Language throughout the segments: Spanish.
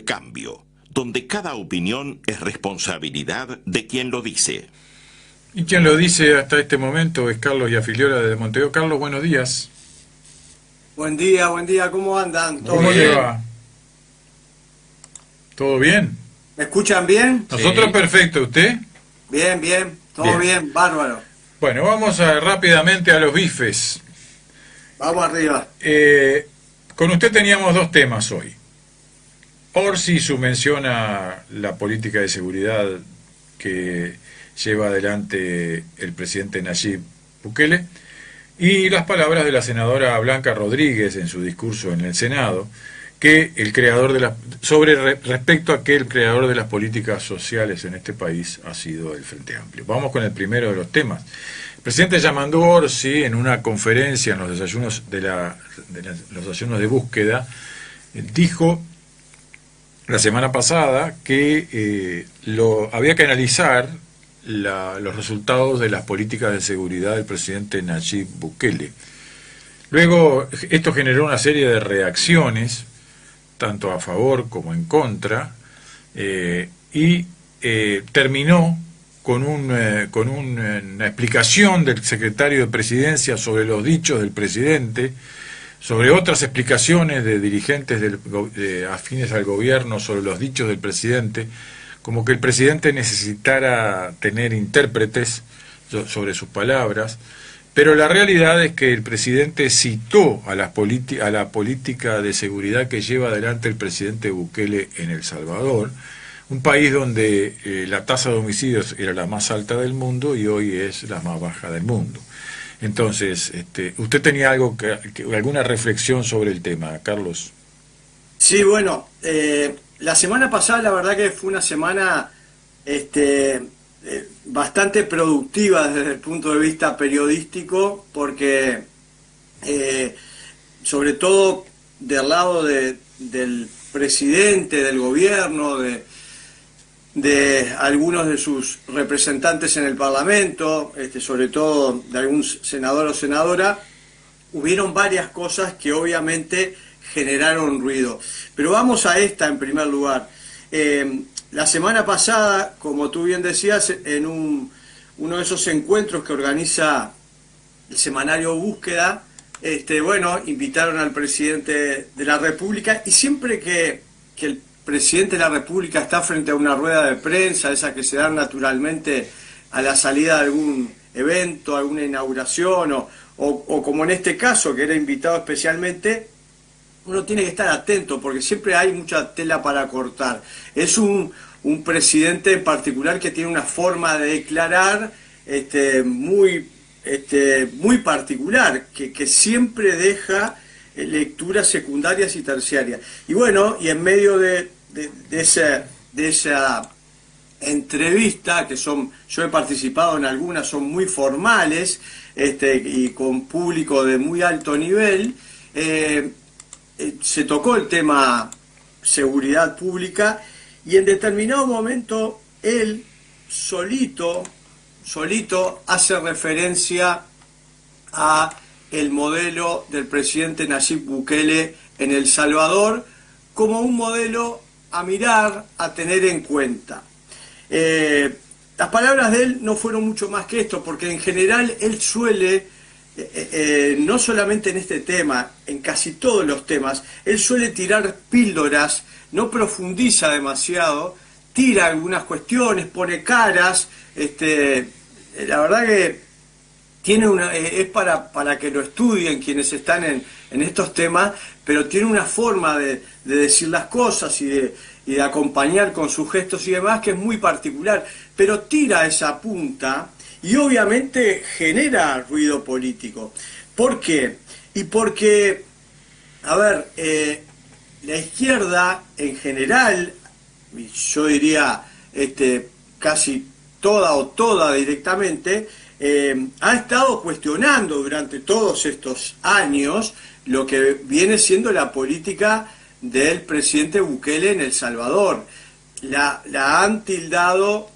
Cambio, donde cada opinión es responsabilidad de quien lo dice. Y quien lo dice hasta este momento es Carlos Yafiliora de Montevideo. Carlos, buenos días. Buen día, ¿cómo andan? ¿Todo ¿Cómo bien? le va? ¿Todo bien? ¿Me escuchan bien? Nosotros perfecto, ¿usted? Bien, todo bien, bárbaro. Bueno, vamos rápidamente a los bifes. Vamos arriba. Con usted teníamos dos temas hoy. Orsi, su mención a la política de seguridad que lleva adelante el presidente Nayib Bukele, y las palabras de la senadora Blanca Rodríguez en su discurso en el Senado, que el creador de respecto a que el creador de las políticas sociales en este país ha sido el Frente Amplio. Vamos con el primero de los temas. El presidente Yamandú Orsi, en una conferencia en los desayunos los desayunos de búsqueda, dijo la semana pasada que había que analizar los resultados de las políticas de seguridad del presidente Nayib Bukele. Luego, esto generó una serie de reacciones, tanto a favor como en contra, y terminó con una explicación del secretario de Presidencia sobre los dichos del presidente, sobre otras explicaciones de dirigentes afines al gobierno sobre los dichos del presidente, como que el presidente necesitara tener intérpretes sobre sus palabras, pero la realidad es que el presidente citó a la política de seguridad que lleva adelante el presidente Bukele en El Salvador, un país donde la tasa de homicidios era la más alta del mundo y hoy es la más baja del mundo. Entonces, ¿usted tenía alguna reflexión sobre el tema, Carlos? Sí, bueno, la semana pasada la verdad que fue una semana bastante productiva desde el punto de vista periodístico, porque sobre todo del lado del presidente, del gobierno, de algunos de sus representantes en el Parlamento, sobre todo de algún senador o senadora, hubieron varias cosas que obviamente generaron ruido. Pero vamos a esta en primer lugar. La semana pasada, como tú bien decías, en uno de esos encuentros que organiza el semanario Búsqueda, invitaron al presidente de la República, y siempre que el presidente de la República está frente a una rueda de prensa, esa que se da naturalmente a la salida de algún evento, alguna inauguración, o como en este caso, que era invitado especialmente, uno tiene que estar atento porque siempre hay mucha tela para cortar. Es un presidente en particular que tiene una forma de declarar muy particular, que siempre deja lecturas secundarias y terciarias. Y bueno, y en medio de esa entrevista, yo he participado en algunas, son muy formales, y con público de muy alto nivel, se tocó el tema seguridad pública, y en determinado momento él solito hace referencia a el modelo del presidente Nayib Bukele en El Salvador como un modelo a mirar, a tener en cuenta. Las palabras de él no fueron mucho más que esto, porque en general él suele, no solamente en este tema, en casi todos los temas, él suele tirar píldoras, no profundiza demasiado, tira algunas cuestiones, pone caras, la verdad que es para que lo estudien quienes están en estos temas, pero tiene una forma de decir las cosas y de acompañar con sus gestos y demás que es muy particular, pero tira esa punta y obviamente genera ruido político. ¿Por qué? Y porque, a ver, la izquierda en general, yo diría casi toda directamente, ha estado cuestionando durante todos estos años lo que viene siendo la política del presidente Bukele en El Salvador. La han tildado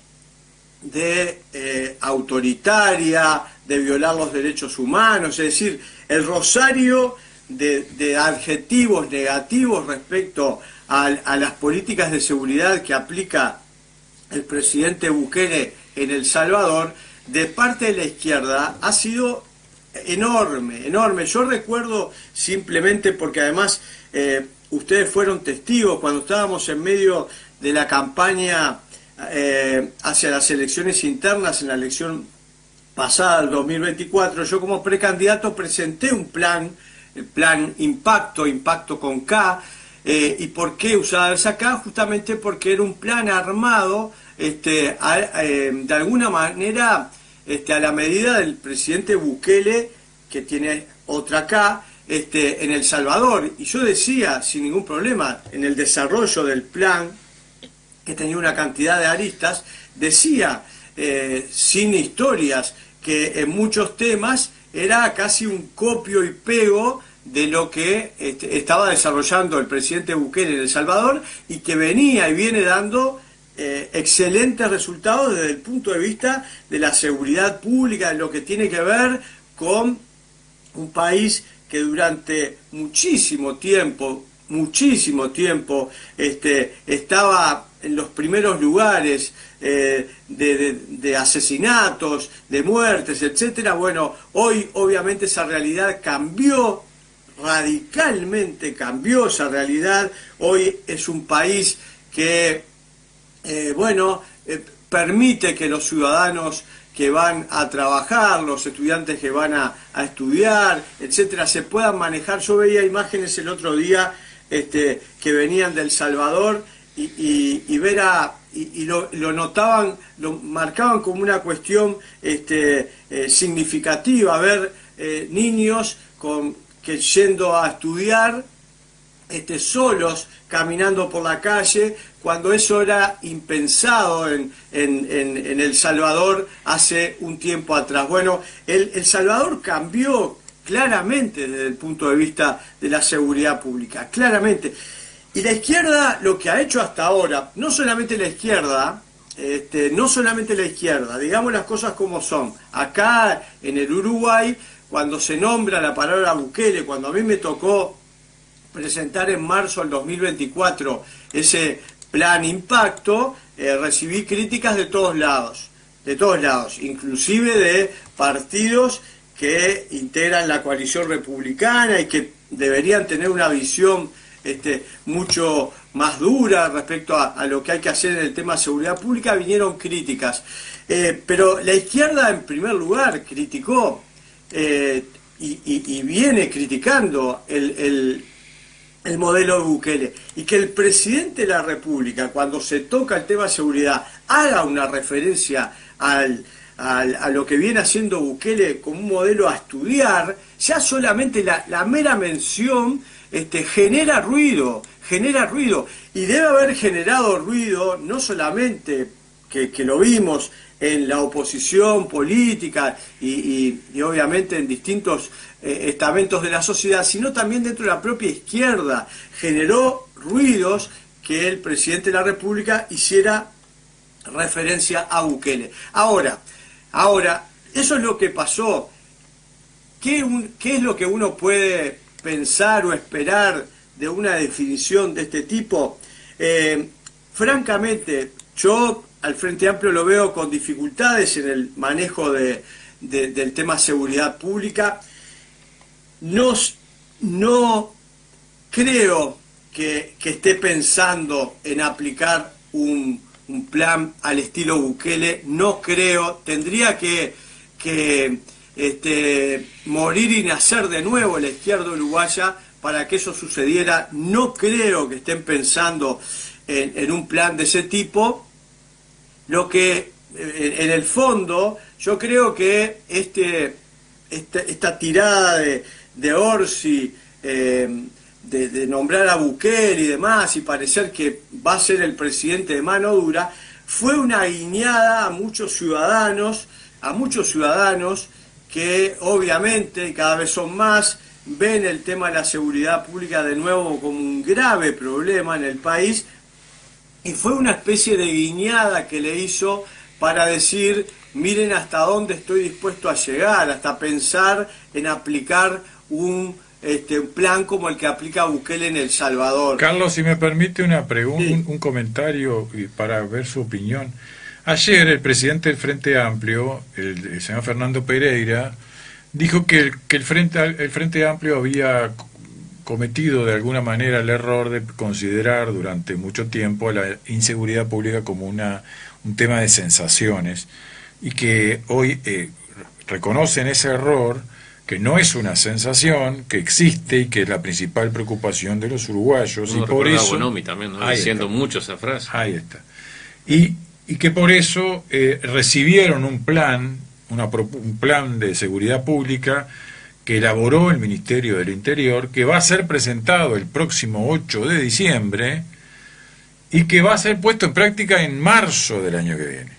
de autoritaria, de violar los derechos humanos, es decir, el rosario de adjetivos negativos respecto a las políticas de seguridad que aplica el presidente Bukele en El Salvador, de parte de la izquierda, ha sido enorme, enorme. Yo recuerdo simplemente porque además ustedes fueron testigos cuando estábamos en medio de la campaña hacia las elecciones internas, en la elección pasada, el 2024, yo como precandidato presenté un plan, el plan Impacto con K. ¿Y por qué usaba esa K? Justamente porque era un plan armado de alguna manera a la medida del presidente Bukele, que tiene otra K, en El Salvador. Y yo decía, sin ningún problema, en el desarrollo del plan, que tenía una cantidad de aristas, decía, sin historias, que en muchos temas era casi un copio y pego de lo que estaba desarrollando el presidente Bukele en El Salvador, y que venía y viene dando excelentes resultados desde el punto de vista de la seguridad pública, de lo que tiene que ver con un país que durante muchísimo tiempo estaba en los primeros lugares de asesinatos, de muertes, etcétera. Bueno, hoy obviamente esa realidad cambió, radicalmente cambió esa realidad. Hoy es un país que permite que los ciudadanos que van a trabajar, los estudiantes que van a estudiar, etcétera, se puedan manejar. Yo veía imágenes el otro día que venían de El Salvador y lo notaban, lo marcaban como una cuestión significativa, ver niños que yendo a estudiar solos, caminando por la calle, cuando eso era impensado en El Salvador hace un tiempo atrás. Bueno, El Salvador cambió claramente desde el punto de vista de la seguridad pública, claramente. Y la izquierda lo que ha hecho hasta ahora, no solamente la izquierda, digamos las cosas como son. Acá en el Uruguay, cuando se nombra la palabra Bukele, cuando a mí me tocó presentar en marzo del 2024 ese plan Impacto, recibí críticas de todos lados, inclusive de partidos que integran la coalición republicana y que deberían tener una visión mucho más dura respecto a lo que hay que hacer en el tema de seguridad pública. Vinieron críticas, pero la izquierda en primer lugar criticó y viene criticando el modelo de Bukele, y que el presidente de la República, cuando se toca el tema de seguridad, haga una referencia a lo que viene haciendo Bukele como un modelo a estudiar, ya solamente la mera mención genera ruido, y debe haber generado ruido no solamente que lo vimos en la oposición política y obviamente en distintos estamentos de la sociedad, sino también dentro de la propia izquierda. Generó ruidos que el presidente de la República hiciera referencia a Bukele. Ahora, eso es lo que pasó. ¿Qué es lo que uno puede pensar o esperar de una definición de este tipo? Francamente, yo al Frente Amplio lo veo con dificultades en el manejo del tema seguridad pública. No creo que esté pensando en aplicar un plan al estilo Bukele, no creo. Tendría que morir y nacer de nuevo la izquierda uruguaya para que eso sucediera. No creo que estén pensando en un plan de ese tipo. Lo que, en el fondo, yo creo que esta tirada de Orsi, de nombrar a Bukele y demás, y parecer que va a ser el presidente de mano dura, fue una guiñada a muchos ciudadanos que obviamente, y cada vez son más, ven el tema de la seguridad pública de nuevo como un grave problema en el país, y fue una especie de guiñada que le hizo para decir, miren hasta dónde estoy dispuesto a llegar, hasta pensar en aplicar un un plan como el que aplica Bukele en El Salvador. Carlos, si me permite una pregunta, Sí. un comentario para ver su opinión. Ayer el presidente del Frente Amplio, el señor Fernando Pereira, dijo que el Frente Amplio había cometido de alguna manera el error de considerar durante mucho tiempo la inseguridad pública como un tema de sensaciones, y que hoy reconocen ese error, que no es una sensación, que existe y que es la principal preocupación de los uruguayos. Uno Y por recuerda a eso, Bonomi también, ¿no? ahí Diciendo está. mucho esa frase. Ahí está. Y que por eso recibieron un plan de seguridad pública que elaboró el Ministerio del Interior, que va a ser presentado el próximo 8 de diciembre y que va a ser puesto en práctica en marzo del año que viene.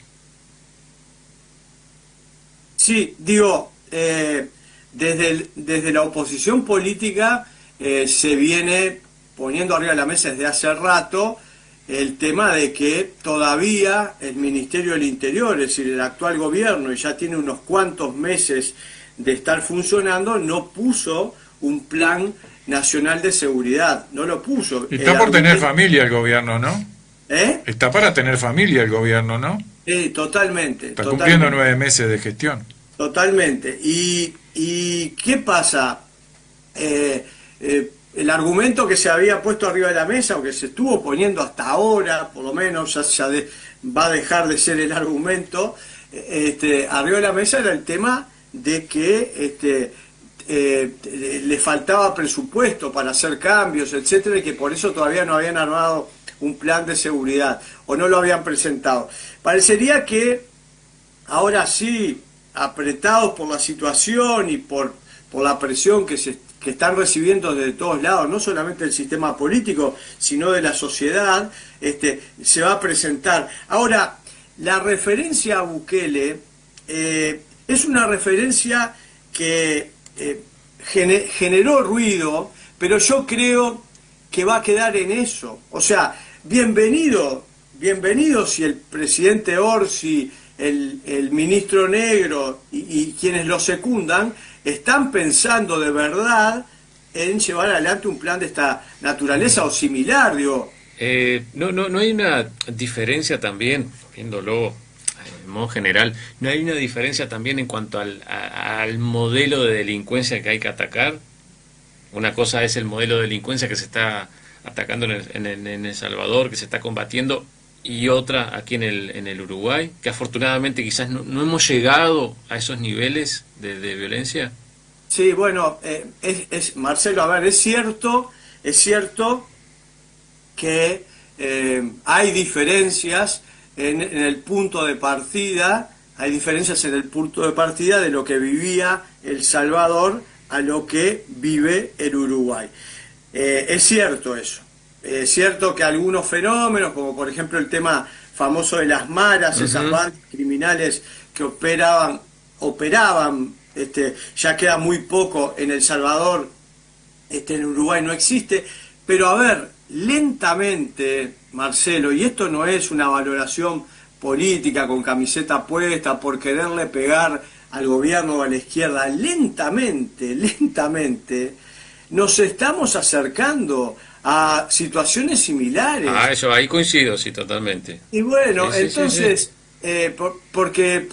Sí, digo, desde la oposición política se viene poniendo arriba de la mesa desde hace rato el tema de que todavía el Ministerio del Interior, es decir, el actual gobierno, y ya tiene unos cuantos meses de estar funcionando, no puso un plan nacional de seguridad, no lo puso. Y está por tener familia el gobierno, ¿no? ¿Eh? Está para tener familia el gobierno, ¿no? Sí, totalmente. Está totalmente. cumpliendo 9 meses de gestión. Totalmente. ¿Y qué pasa? El argumento que se había puesto arriba de la mesa, o que se estuvo poniendo hasta ahora, por lo menos va a dejar de ser el argumento, arriba de la mesa era el tema de que le faltaba presupuesto para hacer cambios, etcétera, y que por eso todavía no habían armado un plan de seguridad, o no lo habían presentado. Parecería que ahora sí, apretados por la situación y por la presión que están recibiendo desde todos lados, no solamente del sistema político, sino de la sociedad, se va a presentar. Ahora, la referencia a Bukele es una referencia que generó ruido, pero yo creo que va a quedar en eso. O sea, bienvenido si el presidente Orsi, el ministro Negro y quienes lo secundan están pensando de verdad en llevar adelante un plan de esta naturaleza o similar, digo. No hay una diferencia también, viéndolo en modo general, no hay una diferencia también en cuanto al modelo de delincuencia que hay que atacar. Una cosa es el modelo de delincuencia que se está atacando en El Salvador, que se está combatiendo, y otra aquí en el Uruguay, que afortunadamente quizás no hemos llegado a esos niveles de violencia. Sí, bueno, Marcelo, a ver, es cierto que hay diferencias en el punto de partida, de lo que vivía El Salvador a lo que vive el Uruguay. Es cierto eso. Es cierto que algunos fenómenos, como por ejemplo el tema famoso de las maras, esas bandas criminales que operaban, ya queda muy poco en El Salvador, en Uruguay no existe, pero a ver, lentamente, Marcelo, y esto no es una valoración política con camiseta puesta por quererle pegar al gobierno o a la izquierda, lentamente, nos estamos acercando a situaciones similares. Eso, ahí coincido, sí, totalmente. Y bueno, Sí, entonces, porque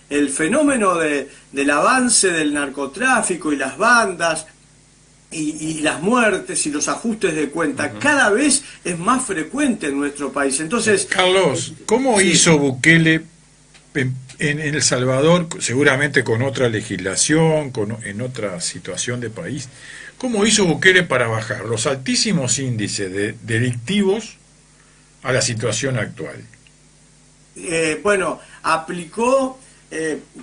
el fenómeno del avance del narcotráfico y las bandas y las muertes y los ajustes de cuenta cada vez es más frecuente en nuestro país. Entonces, Carlos, ¿cómo sí. hizo Bukele en El Salvador, seguramente con otra legislación, en otra situación de país? ¿Cómo hizo Bukele para bajar los altísimos índices de delictivos a la situación actual? Bueno, aplicó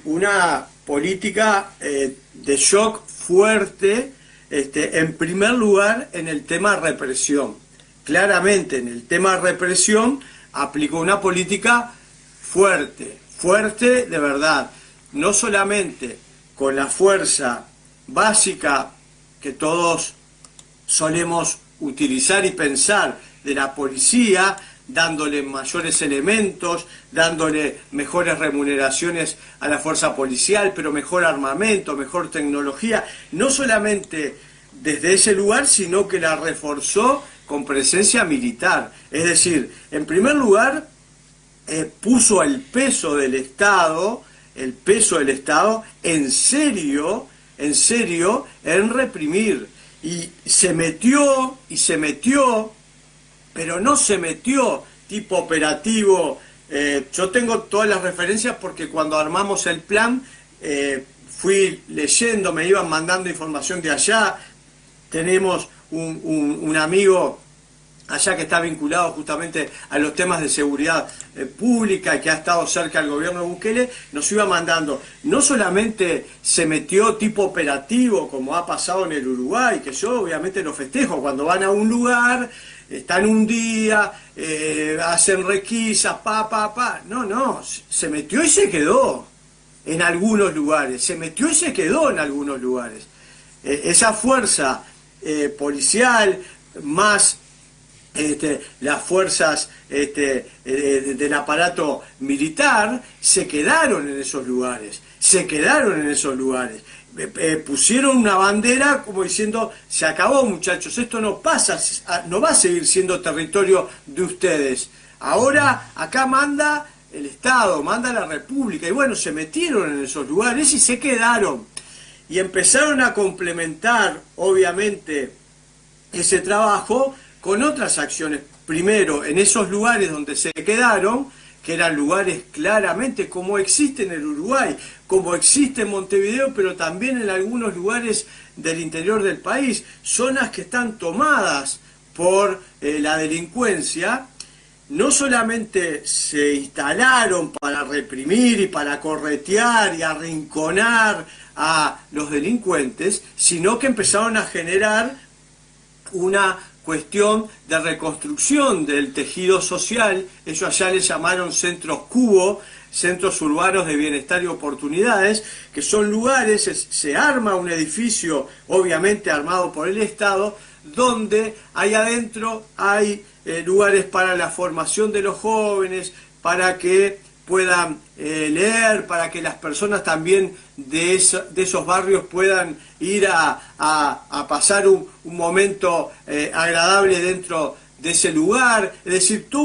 una política de shock fuerte, en primer lugar en el tema represión. Claramente en el tema represión aplicó una política fuerte de verdad, no solamente con la fuerza básica que todos solemos utilizar y pensar de la policía, dándole mayores elementos, dándole mejores remuneraciones a la fuerza policial, pero mejor armamento, mejor tecnología, no solamente desde ese lugar, sino que la reforzó con presencia militar. Es decir, en primer lugar, puso el peso del Estado en serio en reprimir. Y se metió, pero no se metió tipo operativo. Yo tengo todas las referencias porque cuando armamos el plan, fui leyendo, me iban mandando información de allá. Tenemos un amigo allá que está vinculado justamente a los temas de seguridad pública y que ha estado cerca del gobierno de Bukele, nos iba mandando. No solamente se metió tipo operativo, como ha pasado en el Uruguay, que yo obviamente lo festejo, cuando van a un lugar, están un día, hacen requisas, no, se metió y se quedó en algunos lugares, esa fuerza policial, más las fuerzas del aparato militar, se quedaron en esos lugares, pusieron una bandera como diciendo: se acabó, muchachos, esto no pasa, no va a seguir siendo territorio de ustedes, ahora acá manda el Estado, manda la República. Y bueno, se metieron en esos lugares y se quedaron, y empezaron a complementar obviamente ese trabajo con otras acciones. Primero, en esos lugares donde se quedaron, que eran lugares claramente como existe en el Uruguay, como existe en Montevideo, pero también en algunos lugares del interior del país, zonas que están tomadas por la delincuencia. No solamente se instalaron para reprimir y para corretear y arrinconar a los delincuentes, sino que empezaron a generar una cuestión de reconstrucción del tejido social. Ellos allá le llamaron centros cubo, centros urbanos de bienestar y oportunidades, que son lugares, se arma un edificio, obviamente armado por el Estado, donde ahí adentro hay lugares para la formación de los jóvenes, para que puedan leer, para que las personas también de esos barrios puedan ir a pasar un momento agradable dentro de ese lugar. Es decir, todo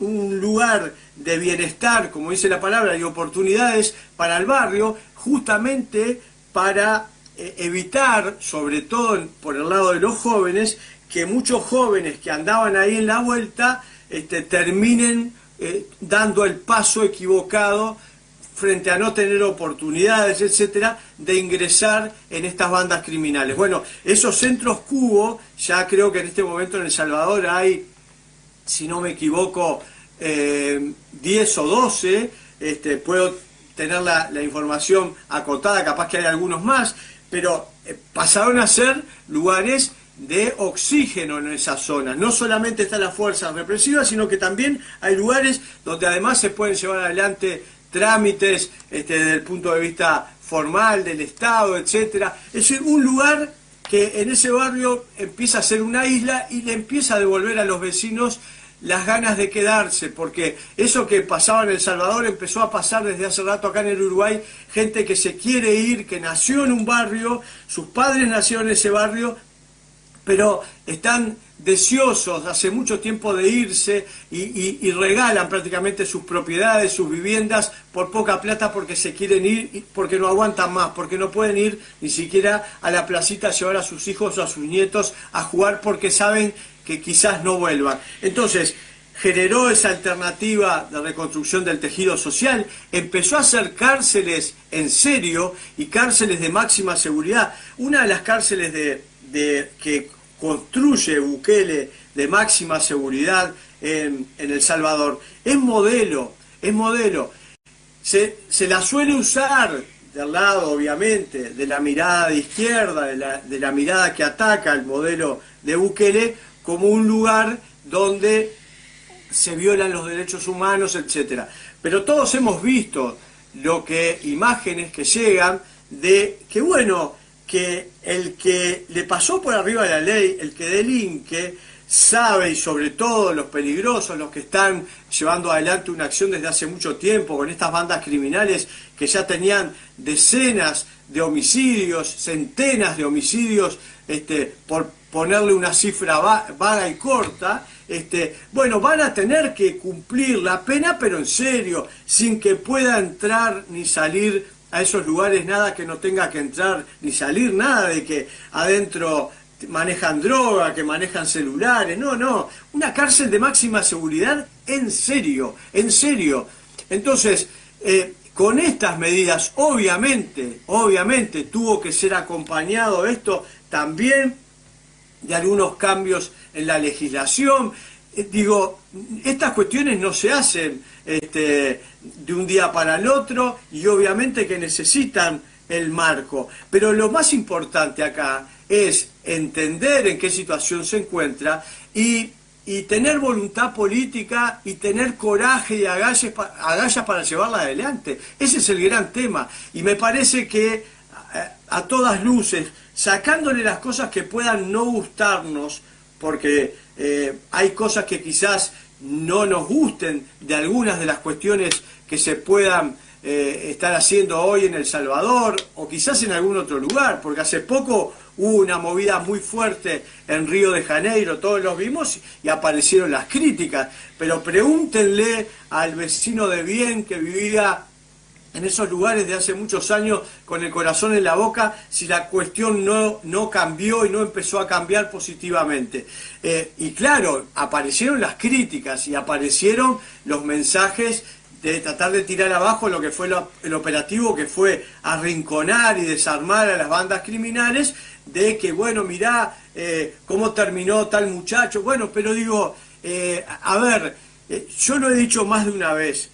un lugar de bienestar, como dice la palabra, y oportunidades para el barrio, justamente para evitar, sobre todo por el lado de los jóvenes, que muchos jóvenes que andaban ahí en la vuelta terminen dando el paso equivocado frente a no tener oportunidades, etcétera, de ingresar en estas bandas criminales. Bueno, esos centros cubo, ya creo que en este momento en El Salvador hay, si no me equivoco, 10 o 12, puedo tener la información acotada, capaz que hay algunos más, pero pasaron a ser lugares de oxígeno en esas zonas. No solamente están las fuerzas represivas, sino que también hay lugares donde además se pueden llevar adelante trámites desde el punto de vista formal del Estado, etcétera. Es decir, un lugar que en ese barrio empieza a ser una isla y le empieza a devolver a los vecinos las ganas de quedarse, porque eso que pasaba en El Salvador empezó a pasar desde hace rato acá en el Uruguay. Gente que se quiere ir, que nació en un barrio, sus padres nacieron en ese barrio, pero están deseosos hace mucho tiempo de irse y regalan prácticamente sus propiedades, sus viviendas por poca plata, porque se quieren ir, porque no aguantan más, porque no pueden ir ni siquiera a la placita a llevar a sus hijos o a sus nietos a jugar, porque saben que quizás no vuelvan. Entonces generó esa alternativa de reconstrucción del tejido social, empezó a hacer cárceles en serio y cárceles de máxima seguridad. Una de las cárceles que construye Bukele de máxima seguridad en El Salvador es modelo. Se la suele usar del lado, obviamente, de la mirada de izquierda, de la mirada que ataca el modelo de Bukele, como un lugar donde se violan los derechos humanos, etcétera. Pero todos hemos visto imágenes que llegan de que, bueno, que el que le pasó por arriba de la ley, el que delinque, sabe, y sobre todo los peligrosos, los que están llevando adelante una acción desde hace mucho tiempo con estas bandas criminales que ya tenían decenas de homicidios, centenas de homicidios, por ponerle una cifra vaga y corta, bueno, van a tener que cumplir la pena, pero en serio, sin que pueda entrar ni salir a esos lugares nada que no tenga que entrar ni salir, nada de que adentro manejan droga, que manejan celulares, no, una cárcel de máxima seguridad en serio. Entonces, con estas medidas, obviamente, tuvo que ser acompañado esto también de algunos cambios en la legislación. Digo, estas cuestiones no se hacen de un día para el otro, y obviamente que necesitan el marco. Pero lo más importante acá es entender en qué situación se encuentra y tener voluntad política y tener coraje y agallas para llevarla adelante. Ese es el gran tema. Y me parece que a todas luces, sacándole las cosas que puedan no gustarnos, porque hay cosas que quizás no nos gusten de algunas de las cuestiones que se puedan estar haciendo hoy en El Salvador o quizás en algún otro lugar, porque hace poco hubo una movida muy fuerte en Río de Janeiro, todos los vimos y aparecieron las críticas, pero pregúntenle al vecino de bien que vivía en esos lugares de hace muchos años con el corazón en la boca, si la cuestión no cambió y no empezó a cambiar positivamente. Y claro, aparecieron las críticas y aparecieron los mensajes de tratar de tirar abajo lo que fue el operativo, que fue arrinconar y desarmar a las bandas criminales, de que, bueno, mirá cómo terminó tal muchacho. Bueno, pero digo, a ver, yo lo he dicho más de una vez,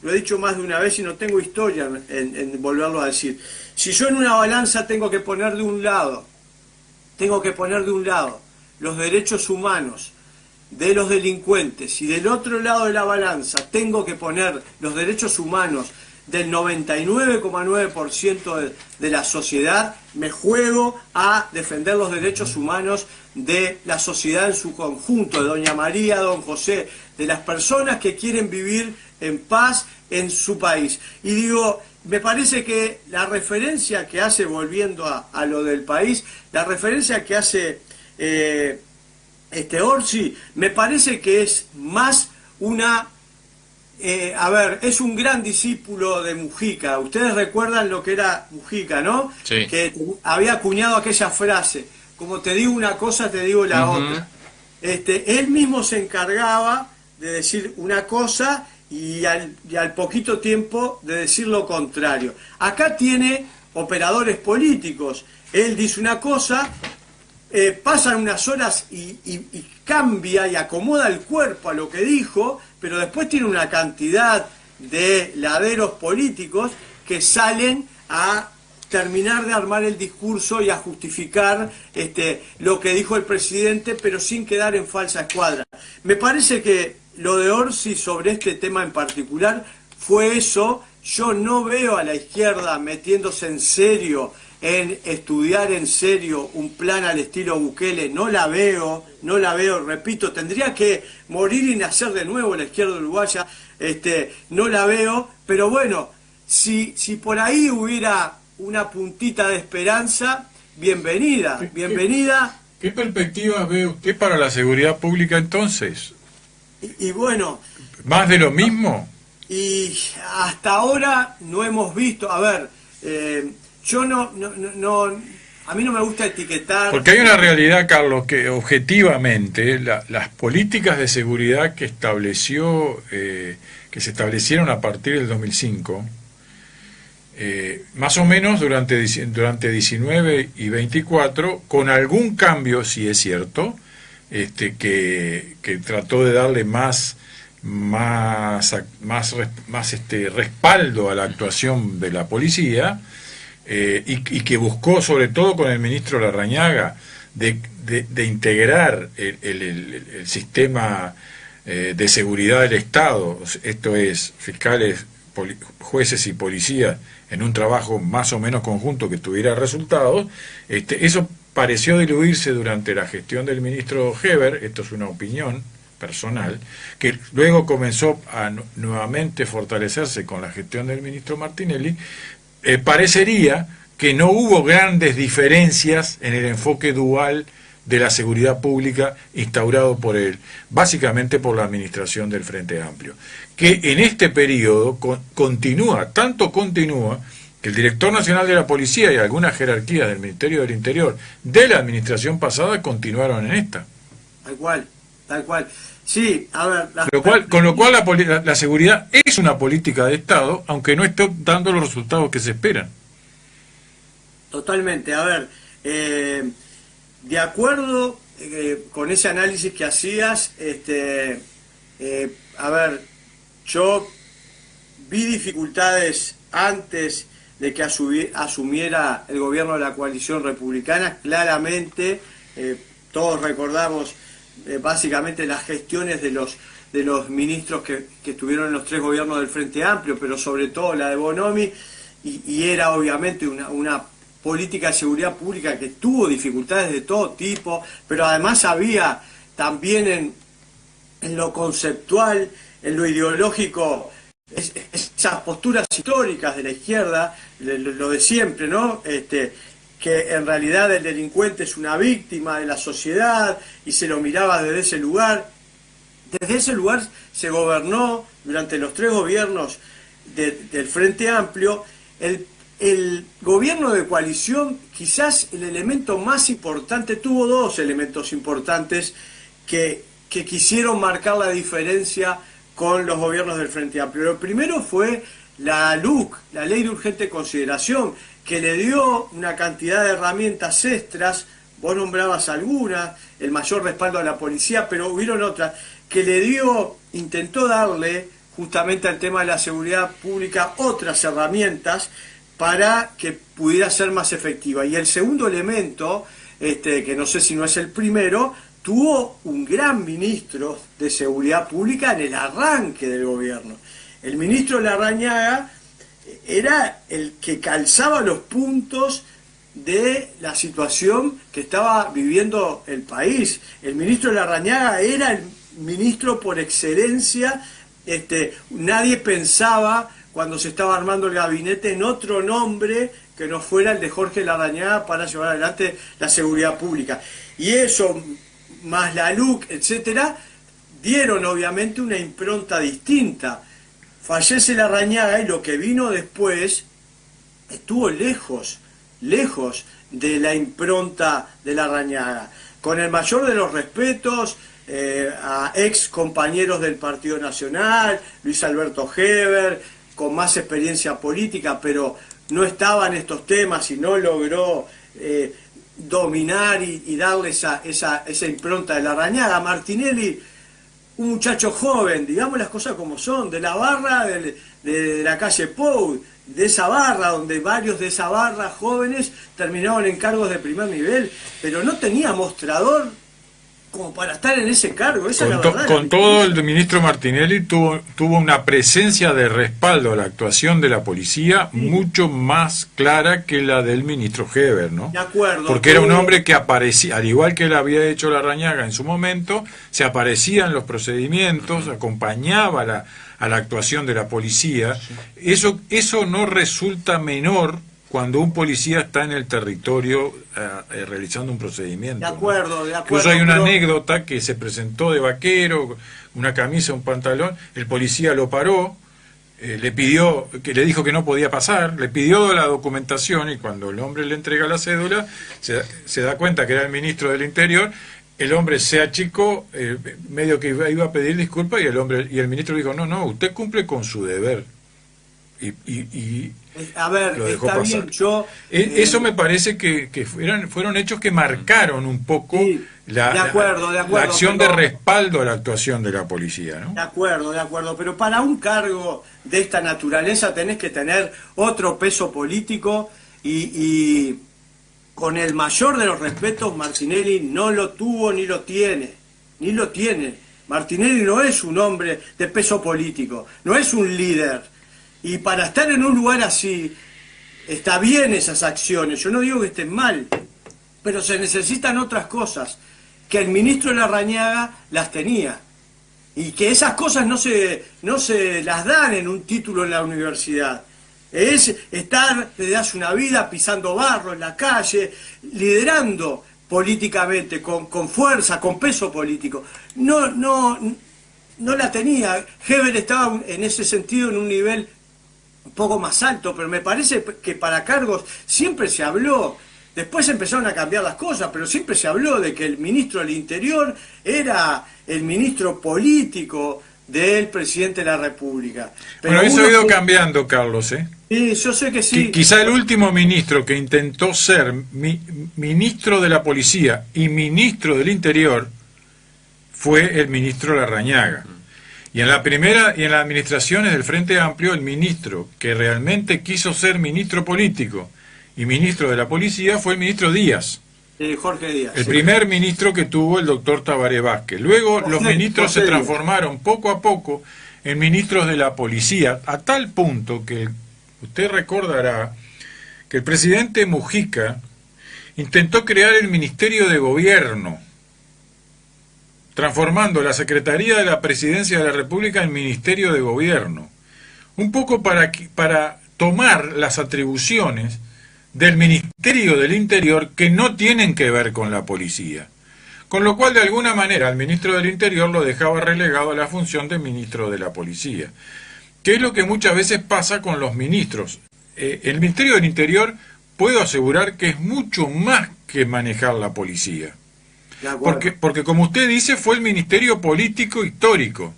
y no tengo historia en volverlo a decir. Si yo en una balanza tengo que poner de un lado los derechos humanos de los delincuentes y del otro lado de la balanza tengo que poner los derechos humanos del 99,9% de la sociedad, me juego a defender los derechos humanos de la sociedad en su conjunto, de doña María, don José, de las personas que quieren vivir en paz en su país. Y digo, me parece que la referencia que hace, volviendo a lo del país, la referencia que hace Orsi, me parece que es más una... es un gran discípulo de Mujica. Ustedes recuerdan lo que era Mujica, ¿no? Sí. Que había acuñado aquella frase: como te digo una cosa, te digo la otra. Él mismo se encargaba de decir una cosa y al poquito tiempo de decir lo contrario. Acá tiene operadores políticos. Él dice una cosa, pasan unas horas y cambia y acomoda el cuerpo a lo que dijo, pero después tiene una cantidad de laderos políticos que salen a terminar de armar el discurso y a justificar lo que dijo el presidente, pero sin quedar en falsa escuadra. Me parece que lo de Orsi sobre este tema en particular fue eso. Yo no veo a la izquierda metiéndose en serio en estudiar en serio un plan al estilo Bukele. No la veo, repito, tendría que morir y nacer de nuevo la izquierda uruguaya. No la veo, pero bueno, si por ahí hubiera una puntita de esperanza, bienvenida. ¿Qué perspectivas ve usted para la seguridad pública entonces? Y bueno... ¿Más de lo mismo? Y hasta ahora no hemos visto... A ver, yo no, a mí no me gusta etiquetar... Porque hay una realidad, Carlos, que objetivamente las políticas de seguridad que se establecieron a partir del 2005... más o menos durante 19 y 24, con algún cambio, si es cierto, que trató de darle más respaldo a la actuación de la policía, y que buscó, sobre todo con el ministro Larrañaga, de integrar el sistema de seguridad del Estado, esto es, fiscales, jueces y policías, en un trabajo más o menos conjunto que tuviera resultados. Eso pareció diluirse durante la gestión del ministro Heber, esto es una opinión personal, que luego comenzó a nuevamente fortalecerse con la gestión del ministro Martinelli, parecería que no hubo grandes diferencias en el enfoque dual de la seguridad pública instaurado por él, básicamente por la administración del Frente Amplio, que en este periodo continúa que el director nacional de la policía y algunas jerarquías del Ministerio del Interior de la administración pasada continuaron en esta. Tal cual, tal cual. Sí, a ver... Con lo cual la seguridad es una política de Estado, aunque no esté dando los resultados que se esperan. Totalmente, a ver, de acuerdo con ese análisis que hacías, a ver, yo vi dificultades antes de que asumiera el gobierno de la coalición republicana, claramente, todos recordamos básicamente las gestiones de los ministros que estuvieron en los 3 gobiernos del Frente Amplio, pero sobre todo la de Bonomi, y era obviamente una política de seguridad pública que tuvo dificultades de todo tipo, pero además había también en lo conceptual, en lo ideológico, esas posturas históricas de la izquierda, lo de siempre, ¿no? Que en realidad el delincuente es una víctima de la sociedad y se lo miraba desde ese lugar. Desde ese lugar se gobernó durante los 3 gobiernos del Frente Amplio. El gobierno de coalición, quizás el elemento más importante, tuvo 2 elementos importantes que quisieron marcar la diferencia con los gobiernos del Frente Amplio. Lo primero fue la LUC, la Ley de Urgente Consideración, que le dio una cantidad de herramientas extras, vos nombrabas algunas, el mayor respaldo a la policía, pero hubieron otras, que intentó darle justamente al tema de la seguridad pública otras herramientas para que pudiera ser más efectiva. Y el segundo elemento, que no sé si no es el primero, tuvo un gran ministro de Seguridad Pública en el arranque del gobierno. El ministro Larrañaga era el que calzaba los puntos de la situación que estaba viviendo el país. El ministro Larrañaga era el ministro por excelencia. Nadie pensaba, cuando se estaba armando el gabinete, en otro nombre que no fuera el de Jorge Larrañaga para llevar adelante la seguridad pública. Y eso, más la LUC, etcétera, dieron obviamente una impronta distinta. Fallece Larrañaga y lo que vino después estuvo lejos de la impronta de Larrañaga. Con el mayor de los respetos a ex compañeros del Partido Nacional, Luis Alberto Heber, con más experiencia política, pero no estaba en estos temas y no logró dominar y darle esa impronta de Larrañaga. Martinelli, un muchacho joven, digamos las cosas como son, de la barra de la calle Pou, de esa barra, donde varios de esa barra jóvenes terminaron en cargos de primer nivel, pero no tenía mostrador como para estar en ese cargo. Esa es la verdad. Con todo, el ministro Martinelli tuvo una presencia de respaldo a la actuación de la policía mucho más clara que la del ministro Heber, ¿no? De acuerdo. Porque era un hombre que aparecía, al igual que él había hecho Larrañaga en su momento, se aparecía en los procedimientos, acompañaba a la actuación de la policía. Eso no resulta menor cuando un policía está en el territorio realizando un procedimiento. De acuerdo, ¿no? de acuerdo. Incluso hay una anécdota que se presentó de vaquero, una camisa, un pantalón, el policía lo paró, le dijo que no podía pasar, le pidió la documentación y cuando el hombre le entrega la cédula, se da cuenta que era el ministro del Interior. El hombre se achicó, medio que iba a pedir disculpas y el ministro dijo, no, usted cumple con su deber. A ver, lo dejó está pasar. bien, eso me parece que fueron hechos que marcaron un poco la acción de respaldo a la actuación de la policía, ¿no? De acuerdo, pero para un cargo de esta naturaleza tenés que tener otro peso político y con el mayor de los respetos, Martinelli no lo tuvo ni lo tiene. Martinelli no es un hombre de peso político, no es un líder. Y para estar en un lugar así, está bien esas acciones, yo no digo que estén mal, pero se necesitan otras cosas, que el ministro Larrañaga las tenía, y que esas cosas no se las dan en un título en la universidad. Es estar desde hace una vida pisando barro en la calle, liderando políticamente, con fuerza, con peso político. No la tenía. Heber estaba en ese sentido en un nivel un poco más alto, pero me parece que para cargos siempre se habló. Después empezaron a cambiar las cosas, pero siempre se habló de que el ministro del Interior era el ministro político del presidente de la República. Pero bueno, eso ha ido cambiando, Carlos, ¿eh? Sí, yo sé que sí. Quizá el último ministro que intentó ser ministro de la Policía y ministro del Interior fue el ministro Larrañaga. Y en la primera y en las administraciones del Frente Amplio, el ministro que realmente quiso ser ministro político y ministro de la Policía fue el ministro Díaz. Jorge Díaz. El primer ministro que tuvo el doctor Tabaré Vázquez. Luego los ministros se transformaron poco a poco en ministros de la Policía, a tal punto que usted recordará que el presidente Mujica intentó crear el Ministerio de Gobierno, transformando la Secretaría de la Presidencia de la República en Ministerio de Gobierno, un poco para tomar las atribuciones del Ministerio del Interior que no tienen que ver con la policía. Con lo cual, de alguna manera, al ministro del Interior lo dejaba relegado a la función de ministro de la Policía. Que es lo que muchas veces pasa con los ministros. El Ministerio del Interior, puedo asegurar que es mucho más que manejar la policía. Porque como usted dice, fue el ministerio político histórico.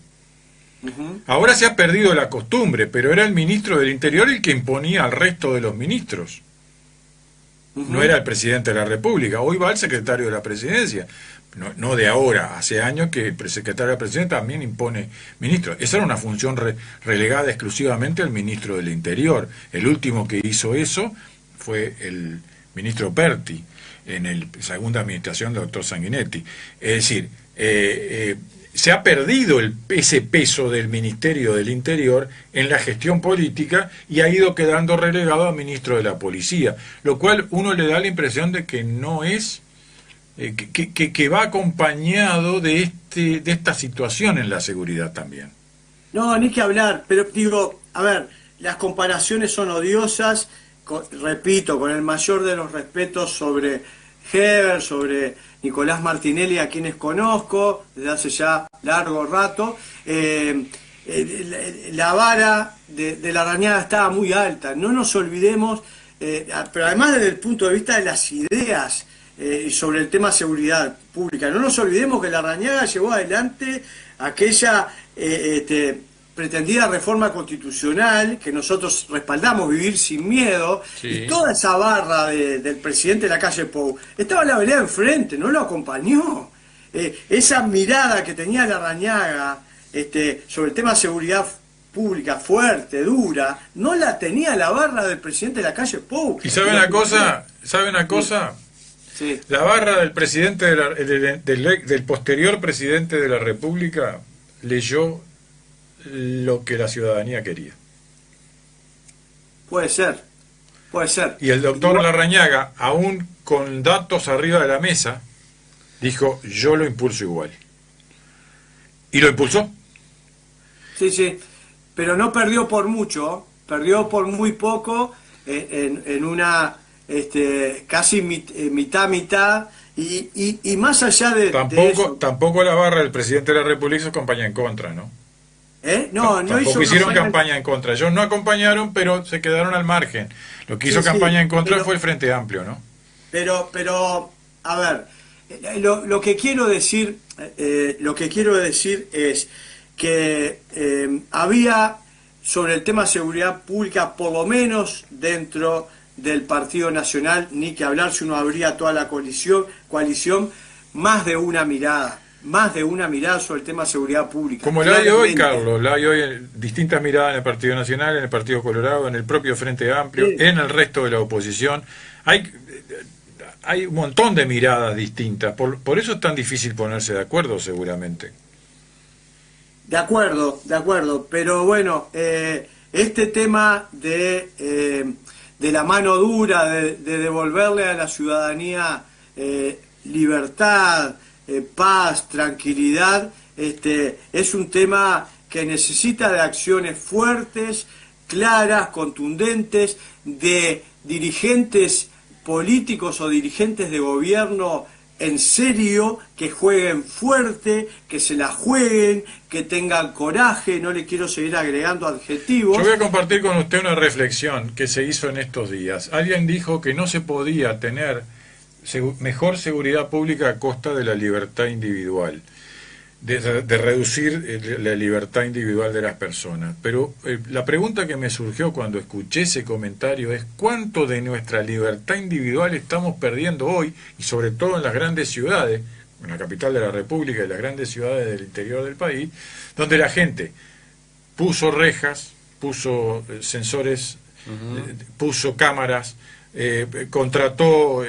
Ahora se ha perdido la costumbre, pero era el ministro del Interior el que imponía al resto de los ministros. No era el presidente de la República. Hoy va el secretario de la Presidencia. No de ahora, hace años que el secretario de la Presidencia también impone ministros. Esa era una función relegada exclusivamente al ministro del Interior. El último que hizo eso fue el ministro Perti, en la segunda administración del doctor Sanguinetti. Es decir, se ha perdido ese peso del Ministerio del Interior en la gestión política y ha ido quedando relegado al ministro de la Policía, lo cual uno le da la impresión de que no es, que va acompañado de esta situación en la seguridad también. No, ni que hablar, pero digo, a ver, las comparaciones son odiosas, repito, con el mayor de los respetos sobre Heber, sobre Nicolás Martinelli, a quienes conozco desde hace ya largo rato. La vara de Larrañaga estaba muy alta, no nos olvidemos, pero además desde el punto de vista de las ideas sobre el tema seguridad pública, no nos olvidemos que Larrañaga llevó adelante aquella pretendida reforma constitucional que nosotros respaldamos, Vivir sin Miedo, sí. Y toda esa barra del presidente de la calle Pou estaba en la vereda enfrente, no lo acompañó. Esa mirada que tenía Larrañaga sobre el tema de seguridad pública, fuerte, dura, no la tenía la barra del presidente de la calle Pou. ¿Y sabe una cosa? Sí. La barra del presidente del posterior presidente de la República leyó lo que la ciudadanía quería. Puede ser. Y el doctor Larrañaga, aún con datos arriba de la mesa, dijo, yo lo impulso igual. Y lo impulsó. Sí, pero no perdió por mucho, perdió por muy poco, en una casi mitad, y más allá de eso. Tampoco la barra del presidente de la República hizo campaña en contra, ¿no? No tampoco hicieron campaña en contra. Ellos no acompañaron, pero se quedaron al margen. Lo que hizo campaña en contra fue el Frente Amplio, ¿no? Pero a ver, lo que quiero decir es que había sobre el tema de seguridad pública, por lo menos dentro del Partido Nacional, ni que hablar si uno abría toda la coalición, más de una mirada sobre el tema de seguridad pública. Como la hay hoy, Carlos, la hay hoy distintas miradas en el Partido Nacional, en el Partido Colorado, en el propio Frente Amplio, sí. En el resto de la oposición. Hay un montón de miradas distintas, por eso es tan difícil ponerse de acuerdo seguramente. De acuerdo, pero bueno, este tema de la mano dura, de devolverle a la ciudadanía libertad, paz, tranquilidad, es un tema que necesita de acciones fuertes, claras, contundentes, de dirigentes políticos o dirigentes de gobierno en serio, que jueguen fuerte, que se la jueguen, que tengan coraje. No le quiero seguir agregando adjetivos. Yo voy a compartir con usted una reflexión que se hizo en estos días. Alguien dijo que no se podía tener mejor seguridad pública a costa de la libertad individual, de reducir la libertad individual de las personas. Pero la pregunta que me surgió cuando escuché ese comentario es: ¿cuánto de nuestra libertad individual estamos perdiendo hoy, y sobre todo en las grandes ciudades, en la capital de la República y las grandes ciudades del interior del país, donde la gente puso rejas, puso sensores, puso cámaras, contrató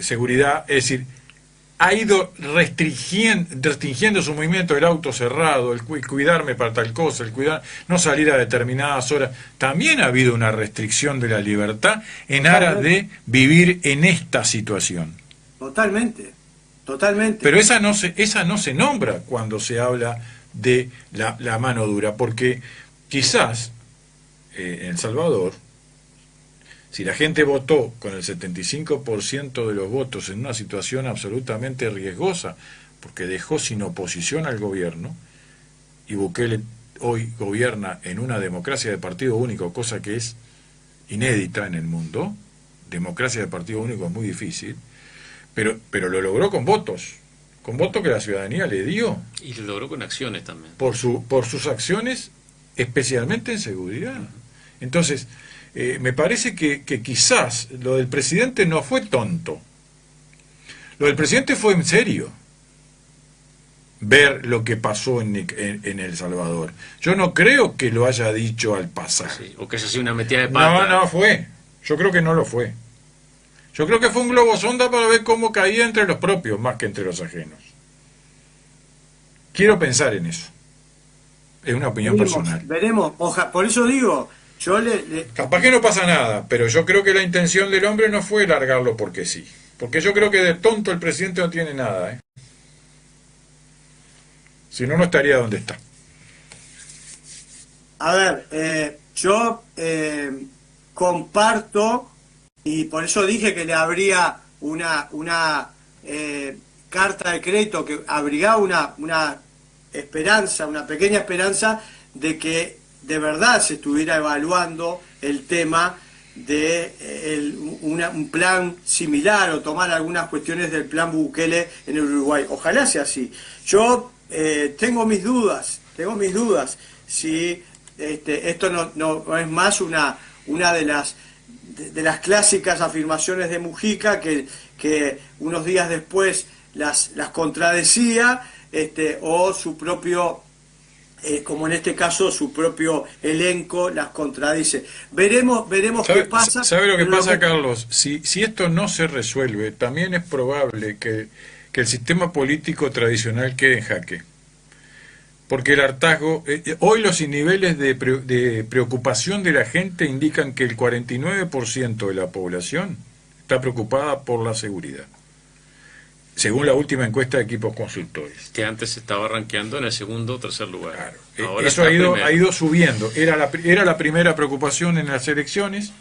seguridad? Es decir, ha ido restringiendo su movimiento, el auto cerrado, el cuidarme para tal cosa, el cuidar, no salir a determinadas horas. También ha habido una restricción de la libertad en aras de vivir en esta situación. Totalmente, totalmente. Pero esa no se nombra cuando se habla de la mano dura, porque quizás en El Salvador, si la gente votó con el 75% de los votos en una situación absolutamente riesgosa, porque dejó sin oposición al gobierno, y Bukele hoy gobierna en una democracia de partido único, cosa que es inédita en el mundo. Democracia de partido único es muy difícil, pero lo logró con votos que la ciudadanía le dio. Y lo logró con acciones también. Por sus acciones, especialmente en seguridad. Entonces, me parece que quizás lo del presidente no fue tonto. Lo del presidente fue en serio. Ver lo que pasó en El Salvador. Yo no creo que lo haya dicho al pasar. Sí, o que haya sido una metida de pata. No fue. Yo creo que no lo fue. Yo creo que fue un globo sonda para ver cómo caía entre los propios más que entre los ajenos. Quiero pensar en eso. Es una opinión personal. Veremos. Por eso digo, capaz que no pasa nada, pero yo creo que la intención del hombre no fue largarlo porque sí. Porque yo creo que de tonto el presidente no tiene nada, ¿eh? Si no, no estaría donde está. A ver, yo comparto, y por eso dije que le habría una carta de crédito que abrigaba una esperanza, una pequeña esperanza de que de verdad se estuviera evaluando el tema de un plan similar, o tomar algunas cuestiones del plan Bukele en el Uruguay. Ojalá sea así. Yo tengo mis dudas si esto no es más una de las clásicas afirmaciones de Mujica que unos días después las contradecía, o su propio, como en este caso, su propio elenco las contradice. Veremos qué pasa. ¿Sabe lo que pasa, Carlos? Si esto no se resuelve, también es probable que el sistema político tradicional quede en jaque. Porque el hartazgo, hoy los niveles de preocupación de la gente indican que el 49% de la población está preocupada por la seguridad, según la última encuesta de Equipos Consultores. Que antes estaba rankeando en el segundo o tercer lugar. Claro. Ahora eso ha ido subiendo. Era la primera preocupación en las elecciones,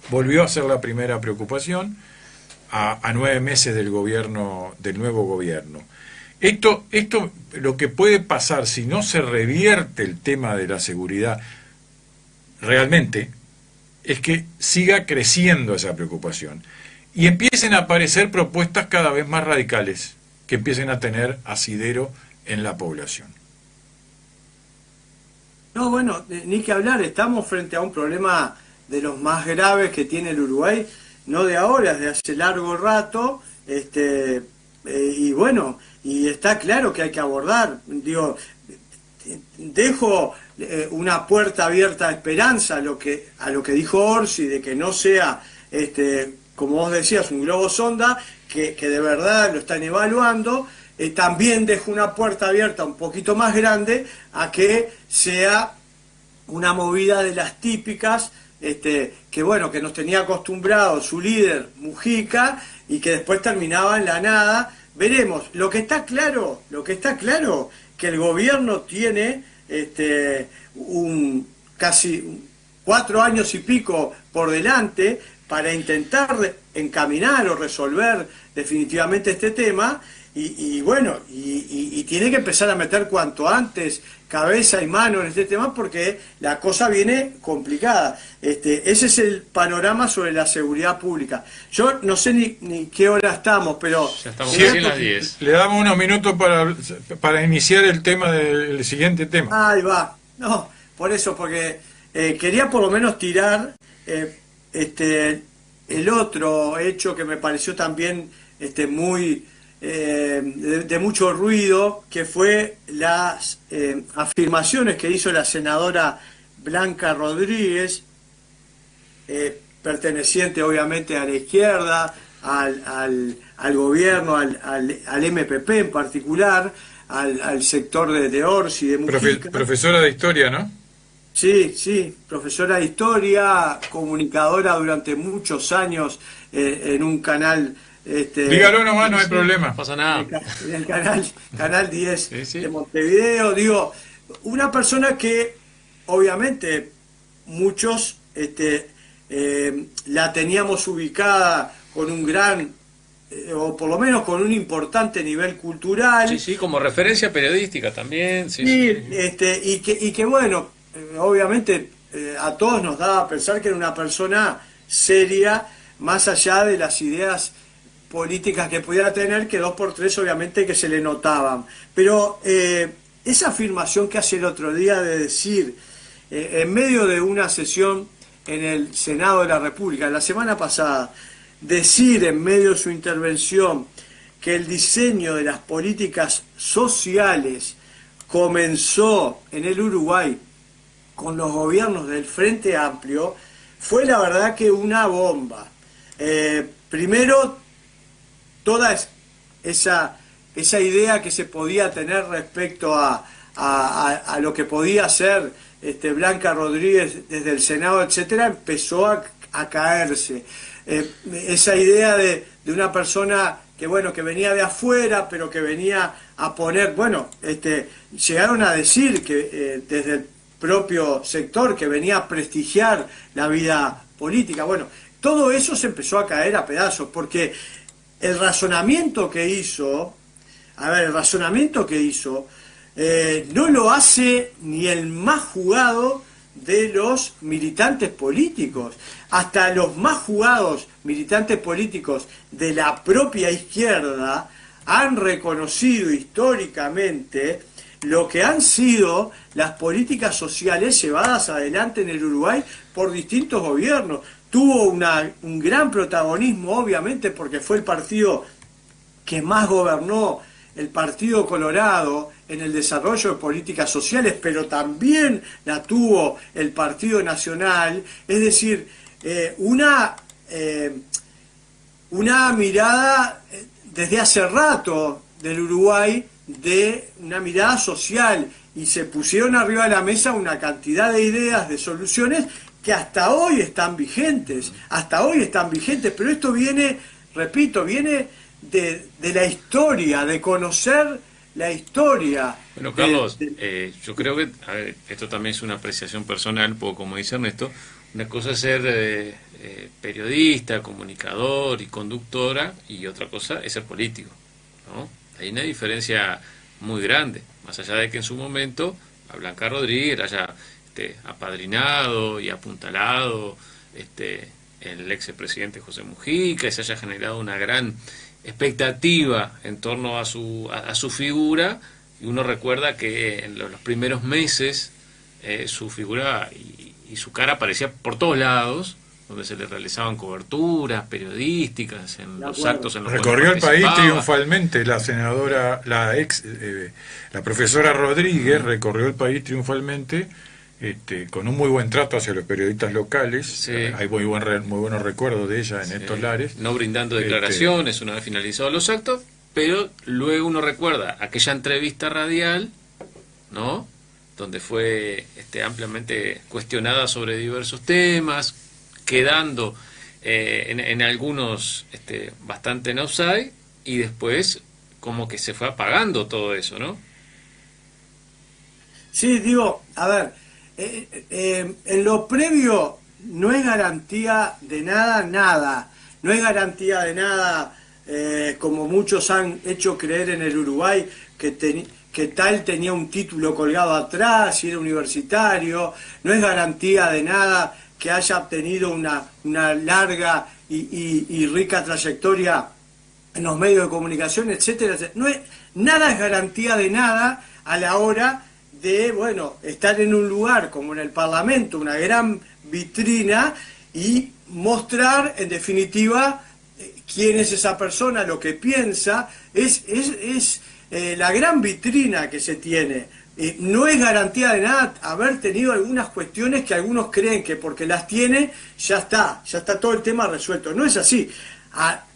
volvió a ser la primera preocupación a 9 meses del nuevo gobierno. Esto lo que puede pasar si no se revierte el tema de la seguridad realmente es que siga creciendo esa preocupación y empiecen a aparecer propuestas cada vez más radicales que empiecen a tener asidero en la población. No, bueno, ni que hablar, estamos frente a un problema de los más graves que tiene el Uruguay, no de ahora, es de hace largo rato, y bueno, y está claro que hay que abordar. Digo, dejo una puerta abierta a esperanza a lo que dijo Orsi, de que no sea, como vos decías, un globo sonda, que de verdad lo están evaluando. También dejo una puerta abierta un poquito más grande a que sea una movida de las típicas que bueno, que nos tenía acostumbrados su líder, Mujica, y que después terminaba en la nada. Veremos. Lo que está claro, que el gobierno tiene casi 4 años y pico por delante para intentar encaminar o resolver definitivamente este tema, y bueno, y tiene que empezar a meter cuanto antes cabeza y mano en este tema, porque la cosa viene complicada. Ese es el panorama sobre la seguridad pública. Yo no sé ni qué hora estamos, pero... Ya estamos casi en las 10. Le damos unos minutos para iniciar el tema del siguiente tema. Ahí va. No, por eso, porque quería por lo menos tirar el otro hecho que me pareció también muy... de mucho ruido, que fue las afirmaciones que hizo la senadora Blanca Rodríguez, perteneciente obviamente a la izquierda, al gobierno, al MPP en particular, al sector de Orsi, de Mujica. Profesora de historia, ¿no? Sí, profesora de historia, comunicadora durante muchos años en un canal... Dígalo nomás, no hay problema. No pasa nada. En el canal 10 Sí. de Montevideo. Digo, una persona que obviamente muchos la teníamos ubicada con un gran, o por lo menos con un importante nivel cultural. Sí, como referencia periodística también. Sí. Y que bueno, obviamente a todos nos daba a pensar que era una persona seria, más allá de las ideas políticas que pudiera tener, que 2x3 obviamente que se le notaban. Pero esa afirmación que hace el otro día de decir, en medio de una sesión en el Senado de la República, la semana pasada, decir en medio de su intervención que el diseño de las políticas sociales comenzó en el Uruguay con los gobiernos del Frente Amplio, fue la verdad que una bomba. Primero, toda esa idea que se podía tener respecto a lo que podía hacer Blanca Rodríguez desde el Senado, etcétera, empezó a caerse. Esa idea de una persona que bueno, que venía de afuera, pero que venía a poner, bueno, llegaron a decir que desde el propio sector que venía a prestigiar la vida política. Bueno, todo eso se empezó a caer a pedazos, porque el razonamiento que hizo, no lo hace ni el más jugado de los militantes políticos. Hasta los más jugados militantes políticos de la propia izquierda han reconocido históricamente lo que han sido las políticas sociales llevadas adelante en el Uruguay por distintos gobiernos. Tuvo un gran protagonismo, obviamente, porque fue el partido que más gobernó, el Partido Colorado, en el desarrollo de políticas sociales, pero también la tuvo el Partido Nacional. Es decir, una mirada desde hace rato del Uruguay, de una mirada social, y se pusieron arriba de la mesa una cantidad de ideas, de soluciones que hasta hoy están vigentes, pero esto viene, repito, viene de la historia, de conocer la historia. Bueno, Carlos, yo creo que, a ver, esto también es una apreciación personal, un poco como dice Ernesto. Una cosa es ser periodista, comunicador y conductora, y otra cosa es ser político, ¿no? Hay una diferencia muy grande, más allá de que en su momento a Blanca Rodríguez haya apadrinado y apuntalado el expresidente José Mujica, y se haya generado una gran expectativa en torno a su figura, y uno recuerda que en los primeros meses su figura y su cara aparecía por todos lados, donde se le realizaban coberturas periodísticas en los actos en los cuales recorrió el país participaba. triunfalmente la senadora, la profesora Rodríguez recorrió el país triunfalmente, con un muy buen trato hacia los periodistas locales. Sí. Hay muy buenos recuerdos de ella en estos lares. No brindando declaraciones una vez finalizados los actos, pero luego uno recuerda aquella entrevista radial, ¿no?, donde fue ampliamente cuestionada sobre diversos temas, quedando en algunos bastante en offside, y después como que se fue apagando todo eso, ¿no? Sí, digo, a ver, en lo previo no es garantía de nada, nada. No es garantía de nada, como muchos han hecho creer en el Uruguay, que tal tenía un título colgado atrás y era universitario. No es garantía de nada que haya obtenido una larga y rica trayectoria en los medios de comunicación, etcétera, etcétera. Nada es garantía de nada a la hora de, bueno, estar en un lugar como en el Parlamento, una gran vitrina, y mostrar, en definitiva, quién es esa persona, lo que piensa. Es la gran vitrina que se tiene. No es garantía de nada haber tenido algunas cuestiones que algunos creen que porque las tiene, ya está todo el tema resuelto. No es así.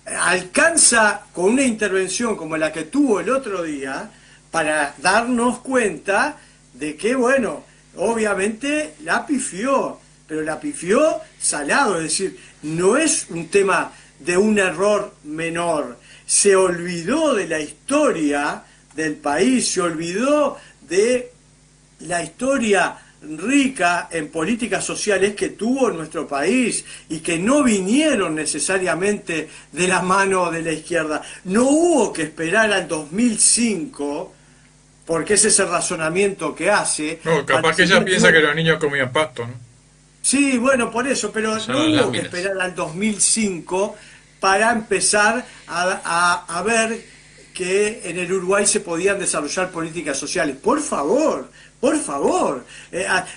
Alcanza con una intervención como la que tuvo el otro día para darnos cuenta de que, bueno, obviamente la pifió, pero la pifió salado, es decir, no es un tema de un error menor. Se olvidó de la historia del país, se olvidó de la historia rica en políticas sociales que tuvo nuestro país y que no vinieron necesariamente de la mano de la izquierda. No hubo que esperar al 2005, porque ese es el razonamiento que hace. No, capaz que ella piensa que los niños comían pasto, ¿no? Sí, bueno, por eso, pero no hubo que esperar al 2005 para empezar a ver que en el Uruguay se podían desarrollar políticas sociales. Por favor,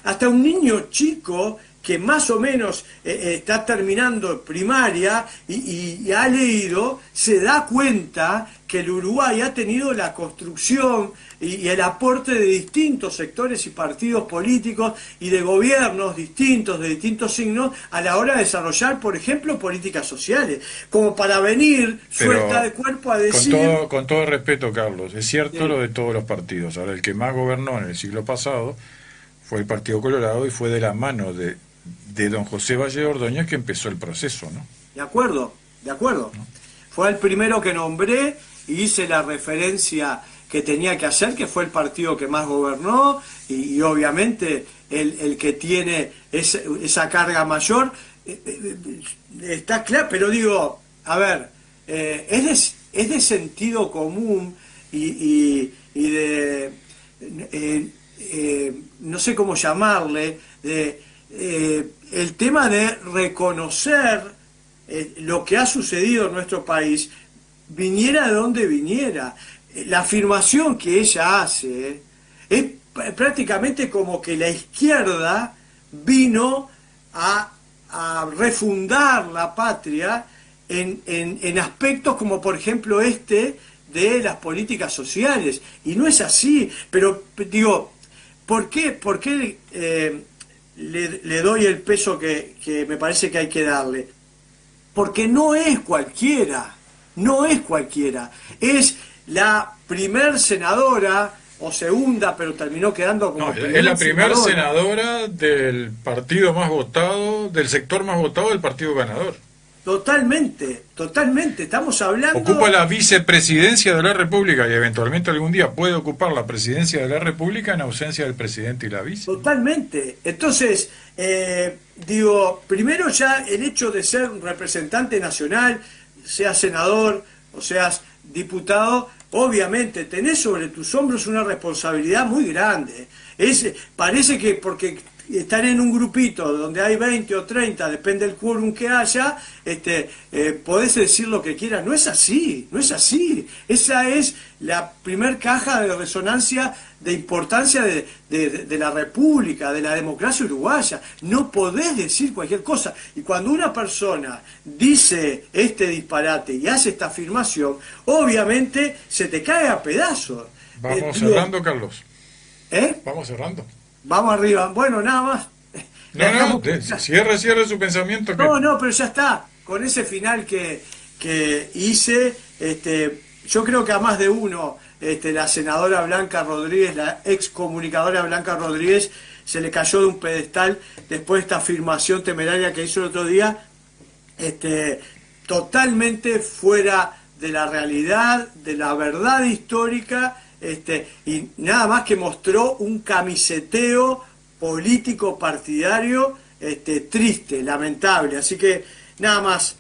hasta un niño chico que más o menos está terminando primaria y ha leído, se da cuenta que el Uruguay ha tenido la construcción y el aporte de distintos sectores y partidos políticos y de gobiernos distintos, de distintos signos, a la hora de desarrollar, por ejemplo, políticas sociales, como para venir suelta de cuerpo a decir... Con todo respeto, Carlos, es cierto, sí, lo de todos los partidos. Ahora, el que más gobernó en el siglo pasado fue el Partido Colorado, y fue de la mano de don José Valle de Ordóñez que empezó el proceso, ¿no? De acuerdo. ¿No? Fue el primero que nombré y hice la referencia que tenía que hacer, que fue el partido que más gobernó y obviamente el que tiene esa carga mayor. Está claro, pero digo, a ver, es de sentido común y de, no sé cómo llamarle, el tema de reconocer lo que ha sucedido en nuestro país, viniera de donde viniera. La afirmación que ella hace es prácticamente como que la izquierda vino a refundar la patria en aspectos como, por ejemplo, de las políticas sociales. Y no es así. Pero digo, ¿por qué le doy el peso que me parece que hay que darle? Porque no es cualquiera, es la primer senadora o segunda, pero terminó quedando como es la primer senadora del partido más votado, del sector más votado del partido ganador. Totalmente, estamos hablando... Ocupa la vicepresidencia de la República y eventualmente algún día puede ocupar la presidencia de la República en ausencia del presidente y la vice. Totalmente. Entonces, digo, primero ya el hecho de ser un representante nacional, seas senador o seas diputado, obviamente tenés sobre tus hombros una responsabilidad muy grande. Parece que porque están en un grupito donde hay 20 o 30, depende del quórum que haya, podés decir lo que quieras. No es así. Esa es la primer caja de resonancia de importancia de la República, de la democracia uruguaya. No podés decir cualquier cosa. Y cuando una persona dice este disparate y hace esta afirmación, obviamente se te cae a pedazos. Vamos cerrando, Carlos. Vamos cerrando. Vamos arriba. Bueno, nada más. No, cierre su pensamiento. No, pero ya está. Con ese final que hice, yo creo que a más de uno la senadora Blanca Rodríguez, la excomunicadora Blanca Rodríguez, se le cayó de un pedestal después de esta afirmación temeraria que hizo el otro día, totalmente fuera de la realidad, de la verdad histórica, y nada más que mostró un camiseteo político partidario triste, lamentable. Así que nada más.